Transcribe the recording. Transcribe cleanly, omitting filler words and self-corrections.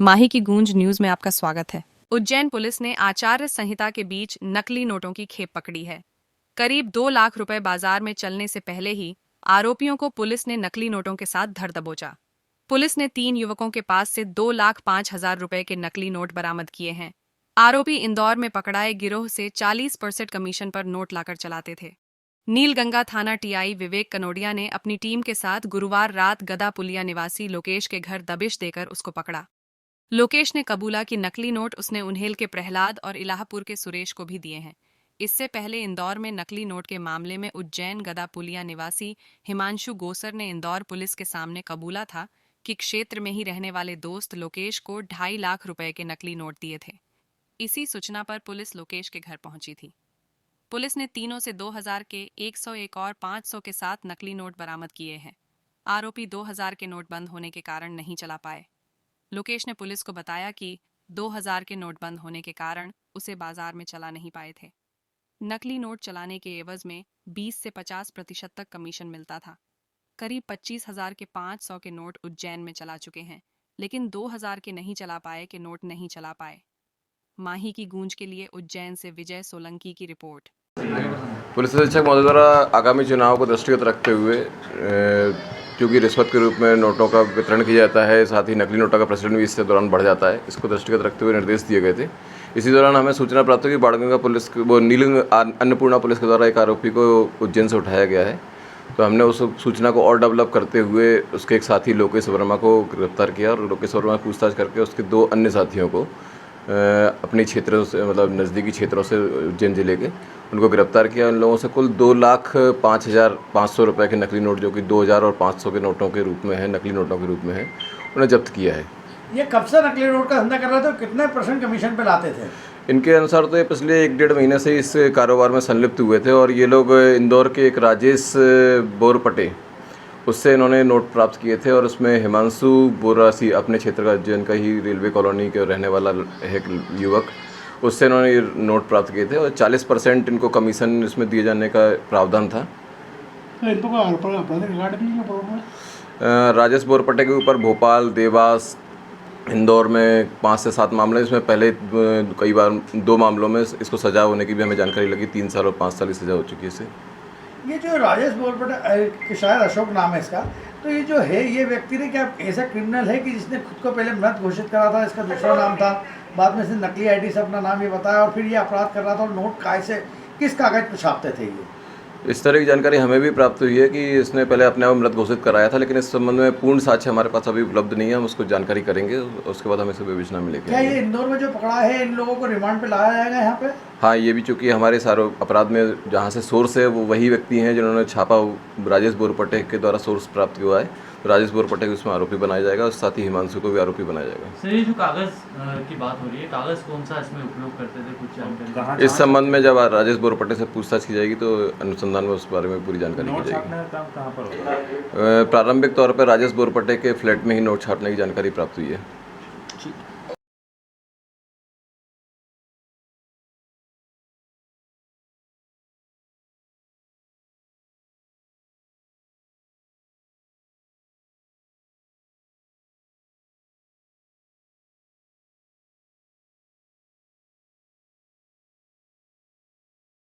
माही की गूंज न्यूज में आपका स्वागत है। उज्जैन पुलिस ने आचार संहिता के बीच नकली नोटों की खेप पकड़ी है। करीब 2 लाख रुपए बाजार में चलने से पहले ही आरोपियों को पुलिस ने नकली नोटों के साथ धर दबोचा। पुलिस ने 3 युवकों के पास से 2,05,000 रुपए के नकली नोट बरामद किए हैं। आरोपी इंदौर में पकड़ाए गिरोह से 40% कमीशन पर नोट लाकर चलाते थे। नीलगंगा थाना टीआई विवेक कनोडिया ने अपनी टीम के साथ गुरुवार रात गदा पुलिया निवासी लोकेश के घर दबिश देकर उसको पकड़ा। लोकेश ने कबूला कि नकली नोट उसने उन्हेल के प्रहलाद और इलाहपुर के सुरेश को भी दिए हैं। इससे पहले इंदौर में नकली नोट के मामले में उज्जैन गदा पुलिया निवासी हिमांशु गोसर ने इंदौर पुलिस के सामने कबूला था कि क्षेत्र में ही रहने वाले दोस्त लोकेश को 2.5 लाख रुपए के नकली नोट दिए थे। इसी सूचना पर पुलिस लोकेश के घर पहुंची थी। पुलिस ने तीनों से 2000 के 101 और 500 के साथ नकली नोट बरामद किए हैं। आरोपी 2000 के नोट बंद होने के कारण नहीं चला पाए। लोकेश ने पुलिस को बताया कि 2000 के नोट बंद होने के कारण उसे बाजार में चला नहीं पाए थे। नकली नोट चलाने के एवज में 20 से 50% तक कमीशन मिलता था। करीब 25,000 के 500 के नोट उज्जैन में चला चुके हैं, लेकिन 2000 के नहीं चला पाए के नोट नहीं चला पाए। माही की गूंज के लिए उज्जैन से विजय सोलंकी की रिपोर्ट। पुलिस अधीक्षक महोदय द्वारा आगामी चुनाव को दृष्टिगत रखते हुए क्योंकि रिश्वत के रूप में नोटों का वितरण किया जाता है, साथ ही नकली नोटों का प्रचलन भी इसके दौरान बढ़ जाता है, इसको दृष्टिगत रखते हुए निर्देश दिए गए थे। इसी दौरान हमें सूचना प्राप्त हुई कि बाणगंगा पुलिस अन्नपूर्णा पुलिस के द्वारा एक आरोपी को उज्जैन से उठाया गया है। तो हमने उस सूचना को और डेवलप करते हुए उसके एक साथी लोकेश वर्मा को गिरफ्तार किया और लोकेश वर्मा पूछताछ करके उसके 2 अन्य साथियों को अपने क्षेत्रों से मतलब नज़दीकी क्षेत्रों से उज्जैन जिले के उनको गिरफ्तार किया। उन लोगों से कुल 2,05,500 रुपये के नकली नोट, जो कि 2000 और 500 के नोटों के रूप में है, नकली नोटों के रूप में है, उन्हें जब्त किया है। ये कब से नकली नोट का धंधा कर रहे थे और कितने % कमीशन पे लाते थे? इनके अनुसार तो ये पिछले 1-1.5 महीने से इस कारोबार में संलिप्त हुए थे और ये लोग इंदौर के एक राजेश बोरपटे उससे इन्होंने नोट प्राप्त किए थे और उसमें हिमांशु बोरासी अपने क्षेत्र का जिनका ही रेलवे कॉलोनी के रहने वाला एक युवक, उससे इन्होंने ये नोट प्राप्त किए थे और 40% इनको कमीशन इसमें दिए जाने का प्रावधान था। तो इनको आपराधिक रिकॉर्ड भी है? राजेश बोरपटे के ऊपर भोपाल, देवास, इंदौर में 5 से 7 मामले, इसमें पहले कई बार 2 मामलों में इसको सजा होने की भी हमें जानकारी लगी। 3 साल और 5 साल की सजा हो चुकी है इसे। ये जो राजेश बोरपटे, शायद अशोक नाम है इसका, तो ये जो है ये व्यक्ति ने क्या ऐसा क्रिमिनल है कि जिसने खुद को पहले मृत घोषित करा था, इसका दूसरा नाम था, बाद में से नकली आईडी से अपना नाम ये बताया और फिर ये अपराध कर रहा था और नोट से किस कागज पर छापते थे ये? इस तरह की जानकारी हमें भी प्राप्त हुई है कि इसने पहले अपने आप मृत घोषित कराया था, लेकिन इस संबंध में पूर्ण साक्ष्य हमारे पास अभी उपलब्ध नहीं है। हम उसको जानकारी करेंगे, उसके बाद हम इसे विवेचना में लेंगे। क्या ये इंदौर में जो पकड़ा है इन लोगों को रिमांड पे लाया जाएगा यहाँ पे? हाँ, ये भी चूँकि हमारे सारे अपराध में जहाँ से सोर्स है वो वही व्यक्ति हैं जिन्होंने छापा, राजेश बोरपटे के द्वारा सोर्स प्राप्त हुआ है। तो राजेश बोरपटे को इसमें आरोपी बनाया जाएगा और साथ ही हिमांशु को भी आरोपी बनाया जाएगा। सर, ये जो कागज़ की बात हो रही है, कागज़ कौन सा इसमें उपयोग करते थे, कुछ जानकारी? इस संबंध में जब राजेश बोरपटे से पूछताछ की जाएगी तो अनुसंधान में उस बारे में पूरी जानकारी दी जाएगी। प्रारंभिक तौर पर राजेश बोरपटे के फ्लैट में ही नोट छापने की जानकारी प्राप्त हुई है।